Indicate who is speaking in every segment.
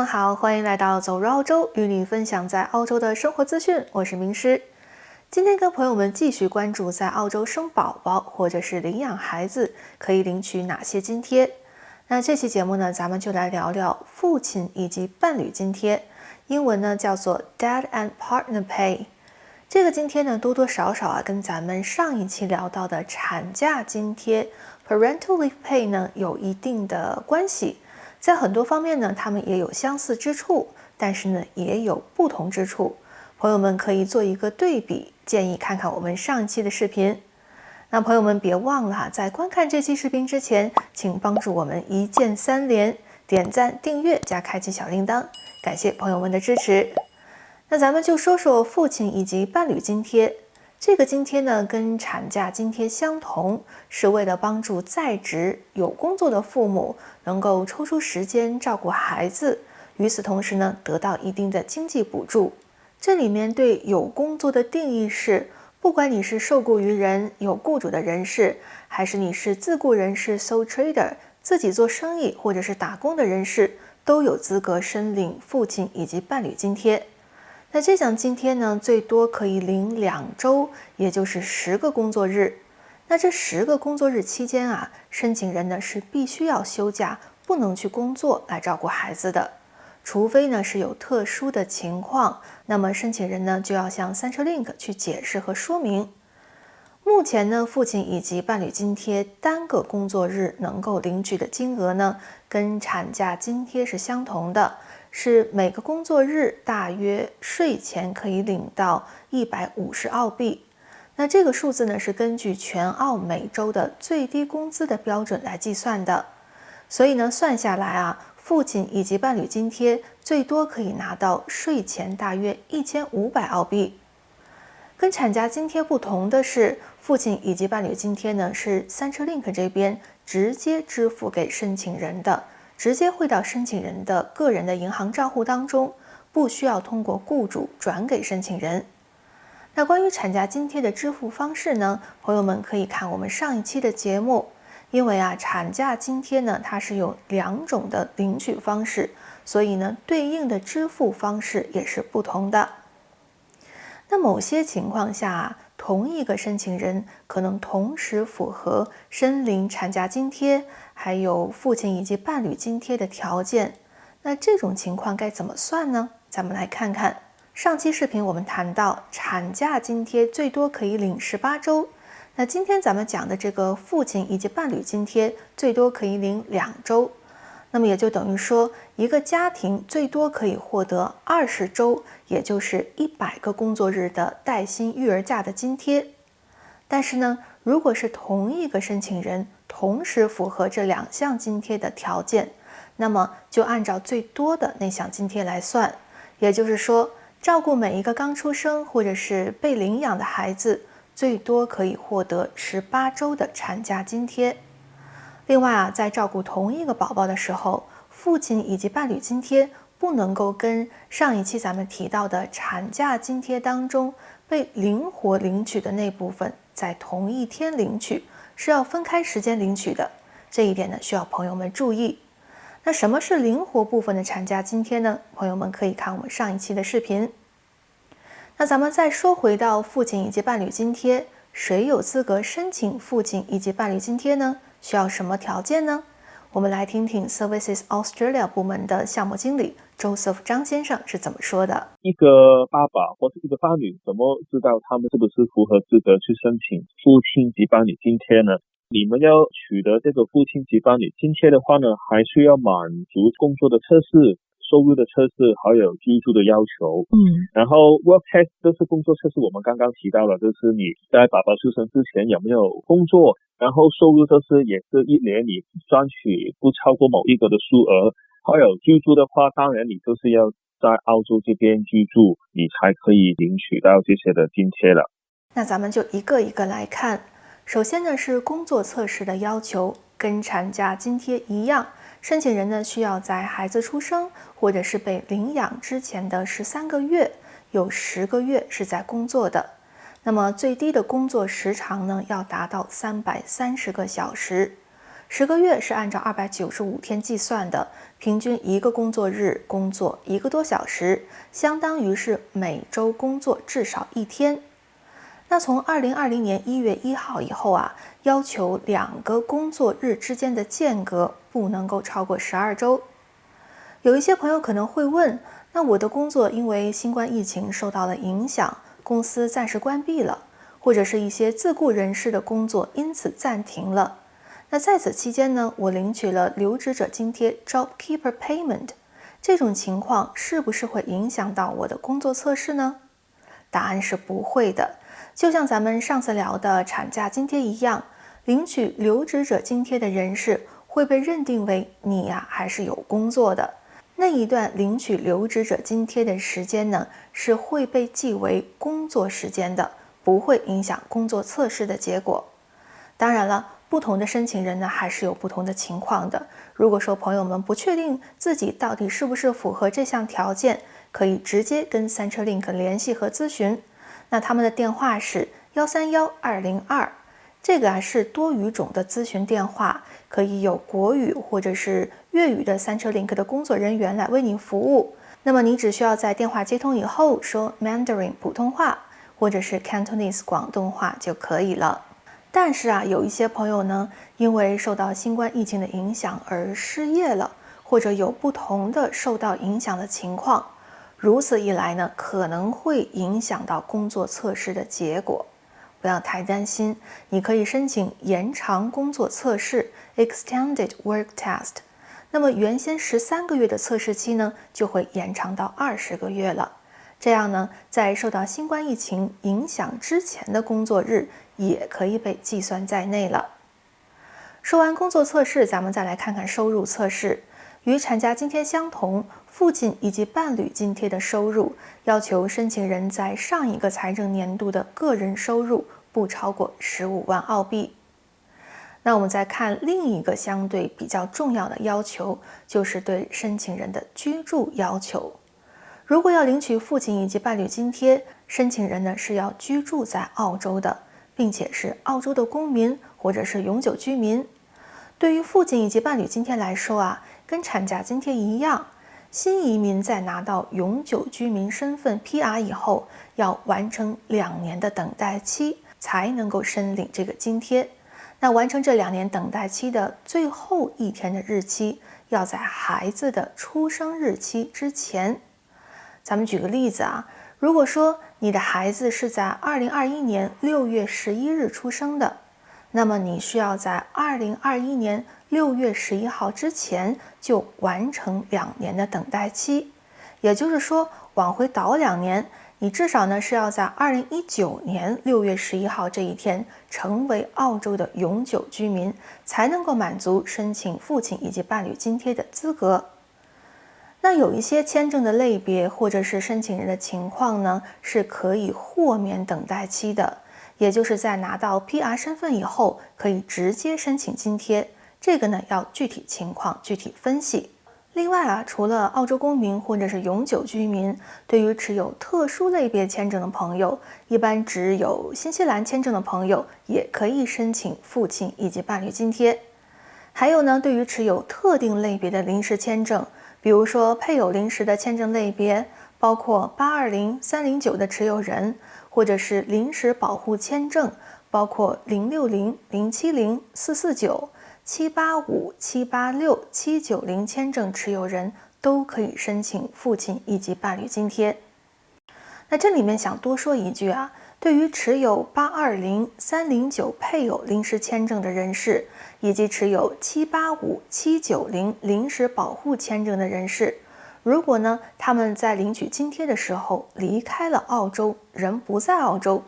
Speaker 1: 们好，欢迎来到走入澳洲，与你分享在澳洲的生活资讯。我是明诗。今天跟朋友们继续关注在澳洲生宝宝或者是领养孩子可以领取哪些津贴。那这期节目呢，咱们就来聊聊父亲以及伴侣津贴，英文呢叫做 Dad and Partner Pay。这个津贴呢，多多少少跟咱们上一期聊到的产假津贴 Parental Leave Pay 呢有一定的关系。在很多方面呢，它们也有相似之处，但是呢，也有不同之处。朋友们可以做一个对比，建议看看我们上一期的视频。那朋友们别忘了，在观看这期视频之前，请帮助我们一键3连，点赞、订阅加开启小铃铛，感谢朋友们的支持。那咱们就说说父亲以及伴侣津贴。这个津贴呢，跟产假津贴相同，是为了帮助在职有工作的父母能够抽出时间照顾孩子，与此同时呢，得到一定的经济补助。这里面对有工作的定义是，不管你是受雇于人、有雇主的人士，还是你是自雇人士 sole trader 自己做生意或者是打工的人士，都有资格申领父亲以及伴侣津贴。那这项津贴呢，最多可以领2周，也就是10个工作日。那这10个工作日期间啊，申请人呢是必须要休假，不能去工作来照顾孩子的。除非呢是有特殊的情况，那么申请人呢就要向 Centrelink 去解释和说明。目前呢，父亲以及伴侣津贴单个工作日能够领取的金额呢，跟产假津贴是相同的，是每个工作日大约税前可以领到150澳币。那这个数字呢，是根据全澳每周的最低工资的标准来计算的。所以呢，算下来啊，父亲以及伴侣津贴最多可以拿到税前大约1500澳币。跟产假津贴不同的是，父亲以及伴侣津贴呢是 Centrelink 这边直接支付给申请人的，直接汇到申请人的个人的银行账户当中，不需要通过雇主转给申请人。那关于产假津贴的支付方式呢，朋友们可以看我们上一期的节目，因为啊，产假津贴呢它是有2种的领取方式，所以呢，对应的支付方式也是不同的。那某些情况下，同一个申请人可能同时符合申领产假津贴，还有父亲以及伴侣津贴的条件。那这种情况该怎么算呢？咱们来看看。上期视频我们谈到，产假津贴最多可以领18周。那今天咱们讲的这个父亲以及伴侣津贴最多可以领2周。那么也就等于说，一个家庭最多可以获得20周，也就是100个工作日的带薪育儿假的津贴。但是呢，如果是同一个申请人同时符合这2项津贴的条件，那么就按照最多的那项津贴来算。也就是说，照顾每一个刚出生或者是被领养的孩子，最多可以获得18周的产假津贴。另外啊，在照顾同一个宝宝的时候，父亲以及伴侣津贴不能够跟上一期咱们提到的产假津贴当中被灵活领取的那部分在同一天领取，是要分开时间领取的。这一点呢，需要朋友们注意。那什么是灵活部分的产假津贴呢？朋友们可以看我们上一期的视频。那咱们再说回到父亲以及伴侣津贴，谁有资格申请父亲以及伴侣津贴呢？需要什么条件呢？我们来听听 Services Australia 部门的项目经理 Joseph 张先生是怎么说的。
Speaker 2: 一个爸爸或者一个伴侣怎么知道他们是不是符合资格去申请父亲及伴侣津贴呢？你们要取得这个父亲及伴侣津贴的话呢，还需要满足工作的测试、收入的测试，还有居住的要求。然后 work test 就是工作测试，我们刚刚提到了，就是你在宝宝出生之前有没有工作，然后收入测试也是1年你赚取不超过某一个的数额，还有居住的话，当然你就是要在澳洲这边居住，你才可以领取到这些的津贴了。
Speaker 1: 那咱们就一个一个来看。首先呢，是工作测试的要求，跟产假津贴一样，申请人呢需要在孩子出生或者是被领养之前的13个月，有10个月是在工作的。那么最低的工作时长呢，要达到330个小时。10个月是按照295天计算的，平均1个工作日工作1个多小时，相当于是每周工作至少1天。那从2020年1月1号以后啊，要求2个工作日之间的间隔不能够超过12周。有一些朋友可能会问，那我的工作因为新冠疫情受到了影响，公司暂时关闭了，或者是一些自雇人士的工作因此暂停了。那在此期间呢，我领取了留职者津贴 JobKeeper Payment， 这种情况是不是会影响到我的工作测试呢？答案是不会的。就像咱们上次聊的产假津贴一样，领取留职者津贴的人士会被认定为你还是有工作的。那一段领取留职者津贴的时间呢，是会被记为工作时间的，不会影响工作测试的结果。当然了，不同的申请人呢，还是有不同的情况的。如果说朋友们不确定自己到底是不是符合这项条件，可以直接跟Centrelink联系和咨询。那他们的电话是131-202，这个是多语种的咨询电话，可以有国语或者是粤语的Centrelink的工作人员来为您服务。那么你只需要在电话接通以后说 Mandarin 普通话或者是 Cantonese 广东话就可以了。但是有一些朋友呢，因为受到新冠疫情的影响而失业了，或者有不同的受到影响的情况，如此一来呢，可能会影响到工作测试的结果。不要太担心，你可以申请延长工作测试 Extended Work Test。那么原先13个月的测试期呢，就会延长到20个月了。这样呢，在受到新冠疫情影响之前的工作日也可以被计算在内了。说完工作测试，咱们再来看看收入测试。与产假津贴相同，父亲以及伴侣津贴的收入要求申请人在上一个财政年度的个人收入不超过15万澳币。那我们再看另一个相对比较重要的要求，就是对申请人的居住要求。如果要领取父亲以及伴侣津贴，申请人呢是要居住在澳洲的，并且是澳洲的公民或者是永久居民。对于父亲以及伴侣津贴来说跟产假津贴一样，新移民在拿到永久居民身份 PR 以后，要完成2年的等待期，才能够申领这个津贴。那完成这2年等待期的最后1天的日期，要在孩子的出生日期之前。咱们举个例子如果说你的孩子是在2021年6月11日出生的，那么你需要在2021年6月11号之前就完成2年的等待期。也就是说，往回倒2年，你至少呢是要在2019年6月11号这一天成为澳洲的永久居民，才能够满足申请父亲以及伴侣津贴的资格。那有一些签证的类别或者是申请人的情况呢，是可以豁免等待期的，也就是在拿到 PR 身份以后，可以直接申请津贴。这个呢要具体情况具体分析。另外除了澳洲公民或者是永久居民，对于持有特殊类别签证的朋友，一般只有新西兰签证的朋友也可以申请父亲以及伴侣津贴。还有呢，对于持有特定类别的临时签证，比如说配偶临时的签证类别，包括820、309的持有人，或者是临时保护签证，包括060、070、449、785、786、790签证持有人都可以申请父亲以及伴侣津贴。那这里面想多说一句对于持有820、309配偶临时签证的人士，以及持有785、790临时保护签证的人士，如果呢他们在领取津贴的时候离开了澳洲，人不在澳洲，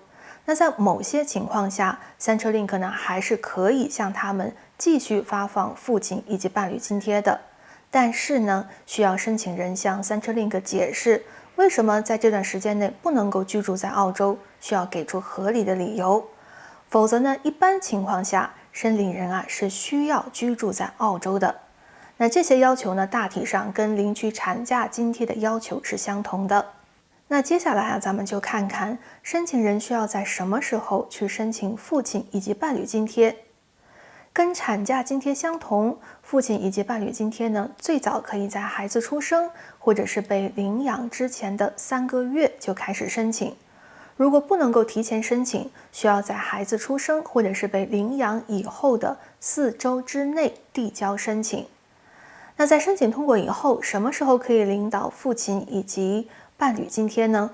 Speaker 1: 那在某些情况下 Centrelink 呢还是可以向他们继续发放父亲以及伴侣津贴的。但是呢，需要申请人向 Centrelink 解释为什么在这段时间内不能够居住在澳洲，需要给出合理的理由。否则呢，一般情况下申领人是需要居住在澳洲的。那这些要求呢，大体上跟领取产假津贴的要求是相同的。那接下来咱们就看看申请人需要在什么时候去申请父亲以及伴侣津贴。跟产假津贴相同，父亲以及伴侣津贴呢，最早可以在孩子出生或者是被领养之前的3个月就开始申请。如果不能够提前申请，需要在孩子出生或者是被领养以后的4周之内递交申请。那在申请通过以后，什么时候可以领到父亲以及伴侣津贴呢？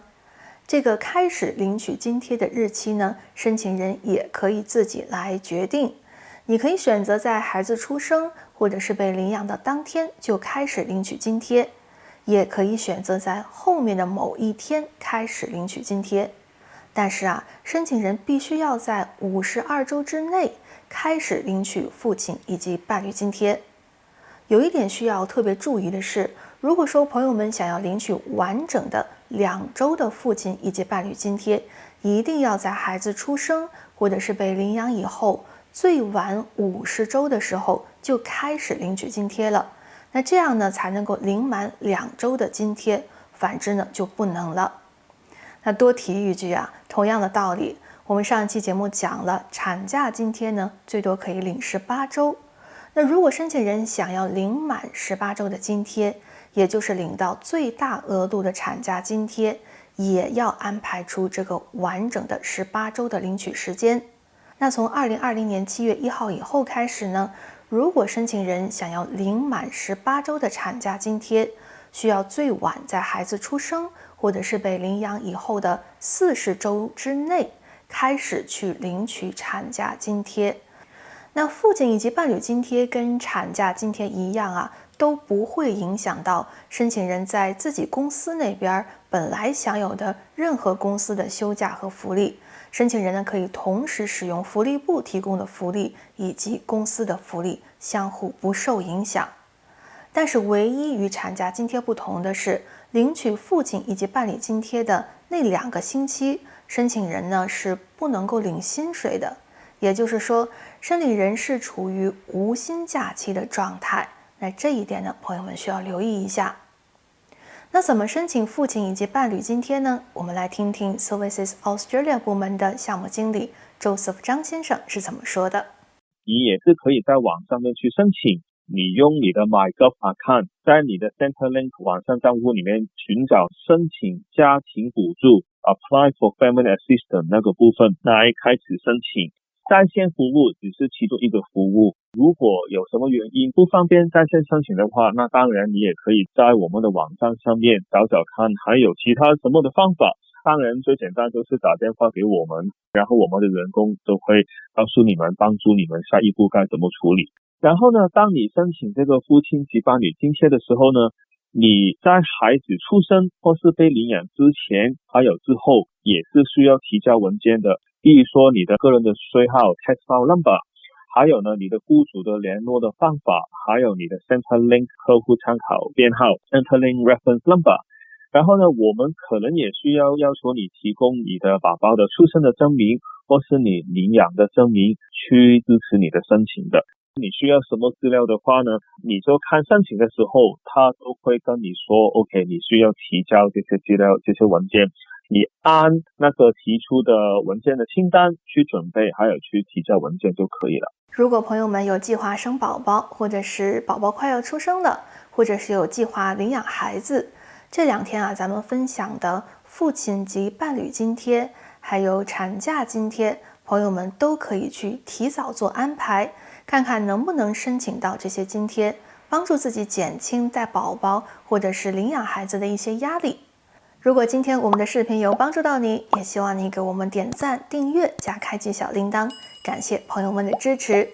Speaker 1: 这个开始领取津贴的日期呢，申请人也可以自己来决定。你可以选择在孩子出生或者是被领养的当天就开始领取津贴，也可以选择在后面的某一天开始领取津贴。但是申请人必须要在52周之内开始领取父亲以及伴侣津贴。有一点需要特别注意的是，如果说朋友们想要领取完整的2周的父亲以及伴侣津贴，一定要在孩子出生或者是被领养以后最晚50周的时候就开始领取津贴了。那这样呢才能够领满2周的津贴，反之呢就不能了。那多提一句同样的道理，我们上一期节目讲了，产假津贴呢最多可以领18周。那如果申请人想要领满18周的津贴，也就是领到最大额度的产假津贴，也要安排出这个完整的18周的领取时间。那从2020年7月1号以后开始呢，如果申请人想要领满18周的产假津贴，需要最晚在孩子出生或者是被领养以后的40周之内开始去领取产假津贴。那父亲以及伴侣津贴跟产假津贴一样都不会影响到申请人在自己公司那边本来享有的任何公司的休假和福利。申请人呢可以同时使用福利部提供的福利以及公司的福利，相互不受影响。但是唯一与产假津贴不同的是，领取父亲以及伴侣津贴的那2个星期，申请人呢是不能够领薪水的。也就是说，申领人是处于无薪假期的状态。那这一点呢，朋友们需要留意一下。那怎么申请父亲以及伴侣津贴呢？我们来听听 Services Australia 部门的项目经理 Joseph 张先生是怎么说的。
Speaker 2: 你也是可以在网上面去申请，你用你的 MyGov account 在你的 Centrelink 网上账户里面寻找申请家庭补助 Apply for Family Assistance 那个部分来开始申请。在线服务只是其中一个服务，如果有什么原因不方便在线申请的话，那当然你也可以在我们的网站上面找找看还有其他什么的方法。当然最简单就是打电话给我们，然后我们的员工都会告诉你们，帮助你们下一步该怎么处理。然后呢，当你申请这个父亲及伴侣津贴的时候呢，你在孩子出生或是被领养之前还有之后也是需要提交文件的，比如说你的个人的税号 tax file number， 还有呢你的雇主的联络的方法，还有你的 Centrelink 客户参考编号 Centrelink reference number。 然后呢我们可能也需要求你提供你的宝宝的出生的证明或是你领养的证明去支持你的申请的。你需要什么资料的话呢，你就看申请的时候他都会跟你说 OK 你需要提交这些资料这些文件，你按那个提出的文件的清单去准备还有去提交文件就可以了。
Speaker 1: 如果朋友们有计划生宝宝，或者是宝宝快要出生了，或者是有计划领养孩子，这2天咱们分享的父亲及伴侣津贴还有产假津贴，朋友们都可以去提早做安排，看看能不能申请到这些津贴，帮助自己减轻带宝宝或者是领养孩子的一些压力。如果今天我们的视频有帮助到你，也希望你给我们点赞、订阅加开启小铃铛，感谢朋友们的支持。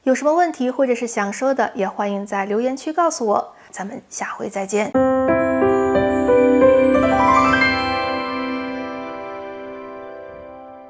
Speaker 1: 有什么问题或者是想说的，也欢迎在留言区告诉我。咱们下回再见。